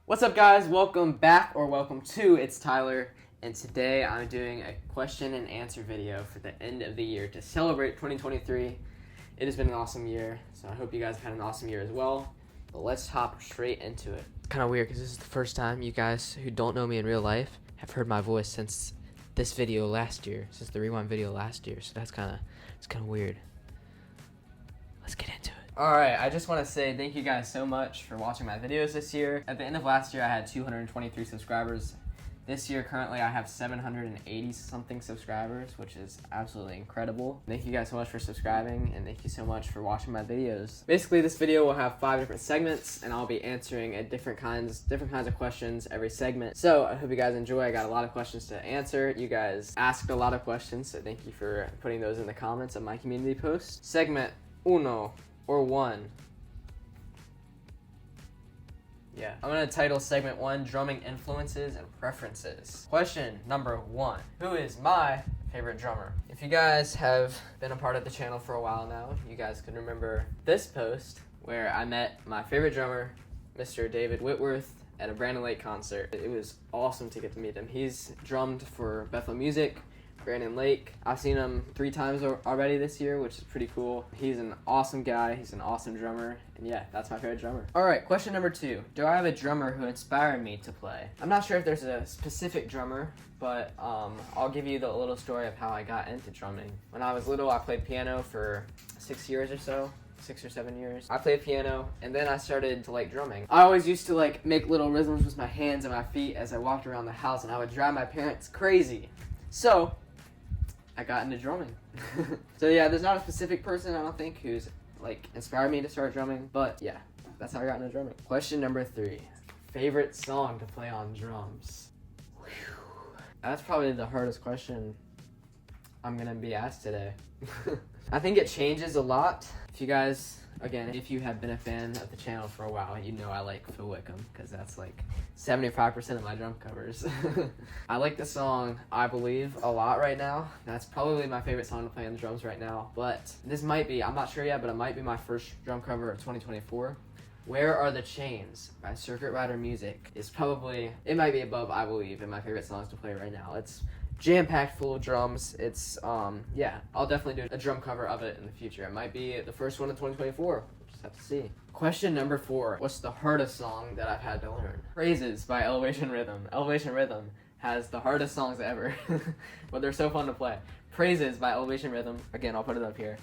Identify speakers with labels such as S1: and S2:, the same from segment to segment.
S1: What's up, guys? Welcome back, or welcome to It's Tyler, and today I'm doing a question and answer video for the end of the year to celebrate 2023. It has been an awesome year, so I hope you guys have had an awesome year as well. But let's hop straight into it. It's kind of weird because this is the first time you guys who don't know me in real life have heard my voice since this video last year, since the Rewind video last year. So it's kind of weird. Let's get into it. Alright, I just want to say thank you guys so much for watching my videos this year. At the end of last year, I had 223 subscribers. This year, currently, I have 780 something subscribers, which is absolutely incredible. Thank you guys so much for subscribing, and thank you so much for watching my videos. Basically, this video will have 5 different segments, and I'll be answering different kinds of questions every segment. So I hope you guys enjoy. I got a lot of questions to answer. You guys asked a lot of questions, so thank you for putting those in the comments of my community post. Segment uno. Or one. Yeah. I'm gonna title segment 1, Drumming Influences and Preferences. Question number 1. Who is my favorite drummer? If you guys have been a part of the channel for a while now, you guys can remember this post where I met my favorite drummer, Mr. David Whitworth, at a Brandon Lake concert. It was awesome to get to meet him. He's drummed for Bethel Music, Brandon Lake. I've seen him 3 times already this year, which is pretty cool. He's an awesome guy. He's an awesome drummer. And yeah, that's my favorite drummer. All right, question number 2. Do I have a drummer who inspired me to play? I'm not sure if there's a specific drummer, but I'll give you the little story of how I got into drumming. When I was little, I played piano for 6 years or so. 6 or 7 years. I played piano, and then I started to like drumming. I always used to like make little rhythms with my hands and my feet as I walked around the house, and I would drive my parents crazy. So I got into drumming. So yeah, there's not a specific person, I don't think, who's like inspired me to start drumming, but yeah, that's how I got into drumming. Question number 3. Favorite song to play on drums? Whew. That's probably the hardest question I'm gonna be asked today. I think it changes a lot. If you guys, again, if you have been a fan of the channel for a while, you know I like Phil Wickham, because that's like 75% of my drum covers. I like the song I Believe a lot right now. That's probably my favorite song to play on the drums right now, but this might be, I'm not sure yet, but it might be my first drum cover of 2024. Where Are the Chains by Circuit Rider Music is probably, it might be above I Believe in my favorite songs to play right now. It's jam-packed full of drums. It's, yeah, I'll definitely do a drum cover of it in the future. It might be the first one in 2024. We'll just have to see. Question number 4. What's the hardest song that I've had to learn? Praises by Elevation Rhythm. Elevation Rhythm has the hardest songs ever, but they're so fun to play. Praises by Elevation Rhythm, again, I'll put it up here,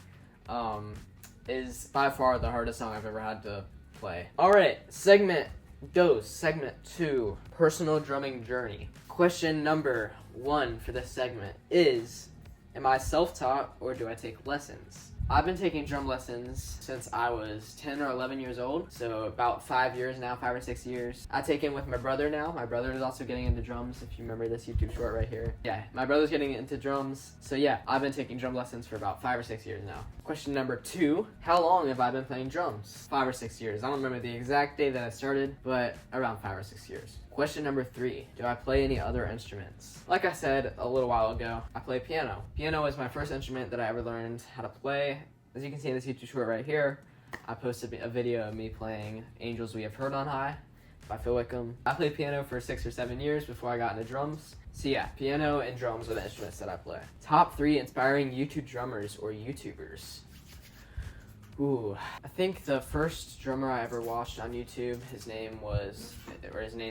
S1: is by far the hardest song I've ever had to play. Alright, segment 2, Personal Drumming Journey. Question number 1 for this segment is, am I self-taught or do I take lessons? I've been taking drum lessons since I was 10 or 11 years old, so about 5 years now, 5 or 6 years. I take in with my brother now. My brother is also getting into drums, if you remember this YouTube short right here. Yeah, my brother's getting into drums, so yeah, I've been taking drum lessons for about 5 or 6 years now. Question number 2, how long have I been playing drums? 5 or 6 years. I don't remember the exact day that I started, but around 5 or 6 years. Question number 3, do I play any other instruments? Like I said a little while ago, I play piano. Piano is my first instrument that I ever learned how to play. As you can see in this YouTube short right here, I posted a video of me playing Angels We Have Heard on High by Phil Wickham. I played piano for 6 or 7 years before I got into drums. So yeah, piano and drums are the instruments that I play. Top 3 inspiring YouTube drummers or YouTubers. Ooh, I think the first drummer I ever watched on YouTube, his name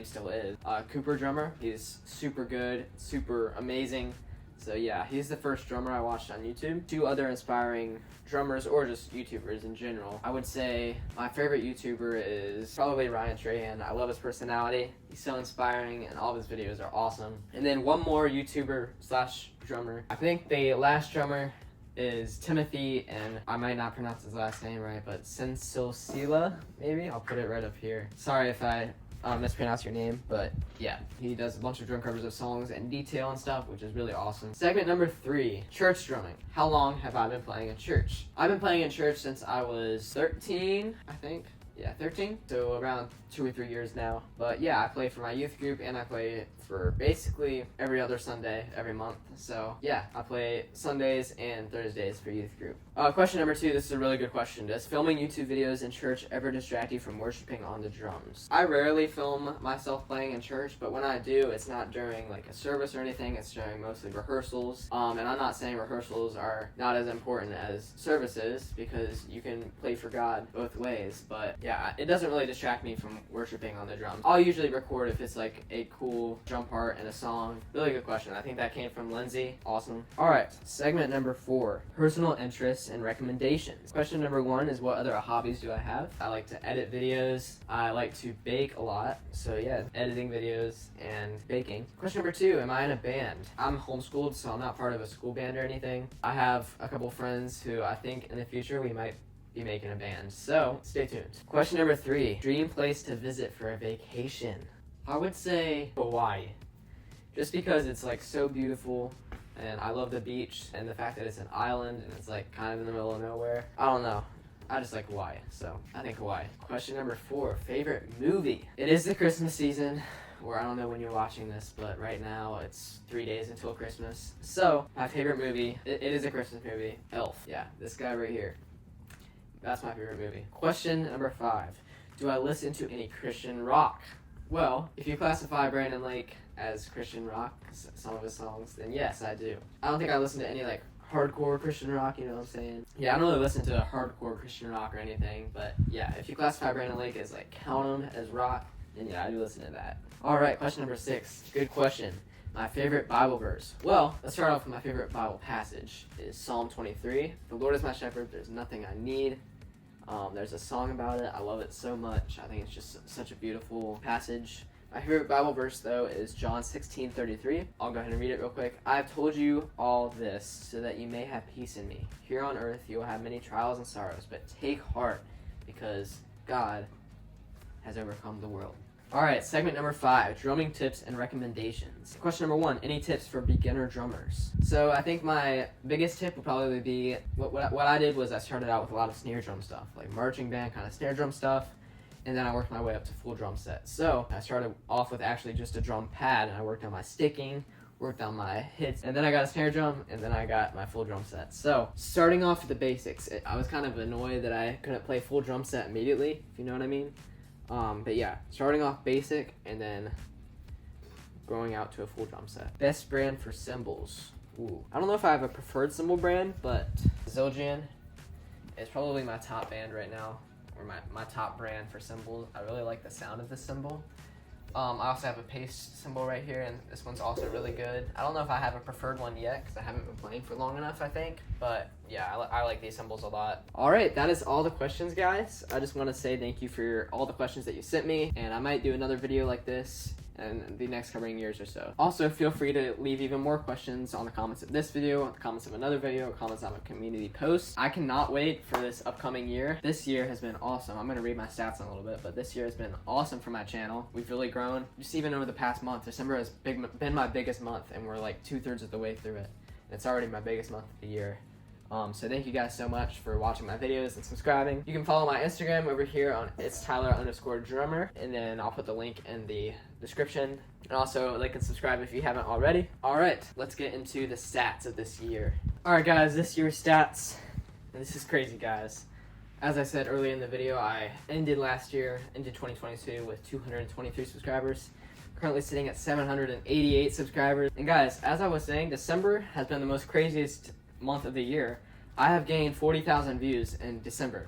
S1: still is, Cooper Drummer. He's super good, super amazing. So yeah, he's the first drummer I watched on YouTube. 2 other inspiring drummers, or just YouTubers in general. I would say my favorite YouTuber is probably Ryan Trahan. I love his personality. He's so inspiring and all of his videos are awesome. And then one more YouTuber slash drummer. I think the last drummer is Timothy, and I might not pronounce his last name right, but Sensosila, maybe? I'll put it right up here. Sorry if I mispronounce your name, but yeah, he does a bunch of drum covers of songs and detail and stuff, which is really awesome. Segment number 3, church drumming. How long have I been playing in church? I've been playing in church since I was 13, I think. yeah, 13, so around 2 or 3 years now. But yeah, I play for my youth group and I play for basically every other Sunday every month. So yeah, I play Sundays and Thursdays for youth group. Question number 2, this is a really good question. Does filming YouTube videos in church ever distract you from worshiping on the drums? I rarely film myself playing in church, but when I do, it's not during like a service or anything, it's during mostly rehearsals. And I'm not saying rehearsals are not as important as services, because you can play for God both ways, but yeah, it doesn't really distract me from worshiping on the drums. I'll usually record if it's like a cool drum part in a song. Really good question. I think that came from Lindsay. Awesome. Alright, segment number 4, personal interests and recommendations. Question number 1 is, what other hobbies do I have? I like to edit videos. I like to bake a lot. So yeah, editing videos and baking. Question number 2, am I in a band? I'm homeschooled, so I'm not part of a school band or anything. I have a couple friends who I think in the future we might be making a band, so stay tuned. Question number 3, dream place to visit for a vacation. I would say Hawaii, just because it's like so beautiful and I love the beach and the fact that it's an island and it's like kind of in the middle of nowhere. I don't know, I just like Hawaii, so I think Hawaii. Question number 4, favorite movie. It is the Christmas season, or I don't know when you're watching this, but right now it's 3 days until Christmas. So my favorite movie, it is a Christmas movie, Elf. Yeah, this guy right here. That's my favorite movie. Question number 5. Do I listen to any Christian rock? Well, if you classify Brandon Lake as Christian rock, some of his songs, then yes, I do. I don't think I listen to any like hardcore Christian rock, you know what I'm saying? Yeah, I don't really listen to hardcore Christian rock or anything, but yeah, if you classify Brandon Lake as like count him as rock, then yeah, I do listen to that. Alright, question number 6. Good question. My favorite Bible verse. Well, let's start off with my favorite Bible passage. It is Psalm 23. The Lord is my shepherd, there's nothing I need. There's a song about it. I love it so much. I think it's just such a beautiful passage. My favorite Bible verse, though, is John 16:33. I'll go ahead and read it real quick. I have told you all this so that you may have peace in me. Here on earth you will have many trials and sorrows, but take heart, because God has overcome the world. Alright, segment number 5, drumming tips and recommendations. Question number 1, any tips for beginner drummers? So I think my biggest tip would probably be, what I did was I started out with a lot of snare drum stuff, like marching band kind of snare drum stuff, and then I worked my way up to full drum set. So I started off with actually just a drum pad, and I worked on my sticking, worked on my hits, and then I got a snare drum, and then I got my full drum set. So starting off with the basics, I was kind of annoyed that I couldn't play full drum set immediately, if you know what I mean. But yeah, starting off basic and then growing out to a full drum set. Best brand for cymbals. Ooh. I don't know if I have a preferred cymbal brand, but Zildjian is probably my top band right now, or my top brand for cymbals. I really like the sound of this cymbal. I also have a Pace cymbal right here, and this one's also really good. I don't know if I have a preferred one yet, because I haven't been playing for long enough, I think. But yeah, I like these cymbals a lot. Alright, that is all the questions, guys. I just want to say thank you for all the questions that you sent me, and I might do another video like this in the next coming years or so. Also, feel free to leave even more questions on the comments of this video, the comments of another video, comments on a community post. I cannot wait for this upcoming year. This year has been awesome. I'm going to read my stats in a little bit, but this year has been awesome for my channel. We've really grown. Just even over the past month, December has been my biggest month, and we're like 2/3 of the way through it. It's already my biggest month of the year. So thank you guys so much for watching my videos and subscribing. You can follow my Instagram over here on it's Tyler_drummer, and then I'll put the link in the description. And also like and subscribe if you haven't already. Alright, let's get into the stats of this year. Alright guys, this year's stats. And this is crazy, guys. As I said earlier in the video, I ended 2022 with 223 subscribers. Currently sitting at 788 subscribers. And guys, as I was saying, December has been the most craziest month of the year. I have gained 40,000 views in December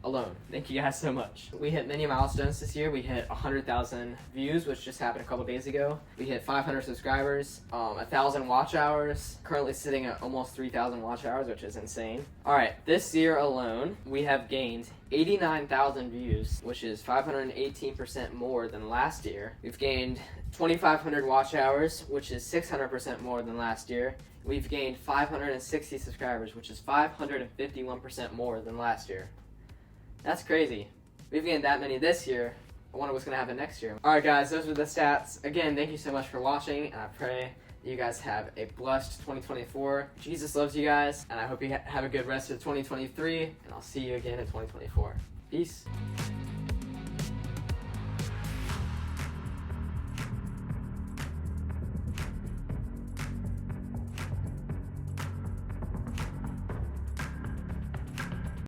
S1: alone. Thank you guys so much. We hit many milestones this year. We hit 100,000 views, which just happened a couple days ago. We hit 500 subscribers, 1,000 watch hours, currently sitting at almost 3,000 watch hours, which is insane. Alright, this year alone, we have gained 89,000 views, which is 518% more than last year. We've gained 2,500 watch hours, which is 600% more than last year. We've gained 560 subscribers, which is 551% more than last year. That's crazy. We've gained that many this year. I wonder what's going to happen next year. Alright guys, those were the stats. Again, thank you so much for watching, and I pray that you guys have a blessed 2024. Jesus loves you guys, and I hope you have a good rest of 2023, and I'll see you again in 2024. Peace.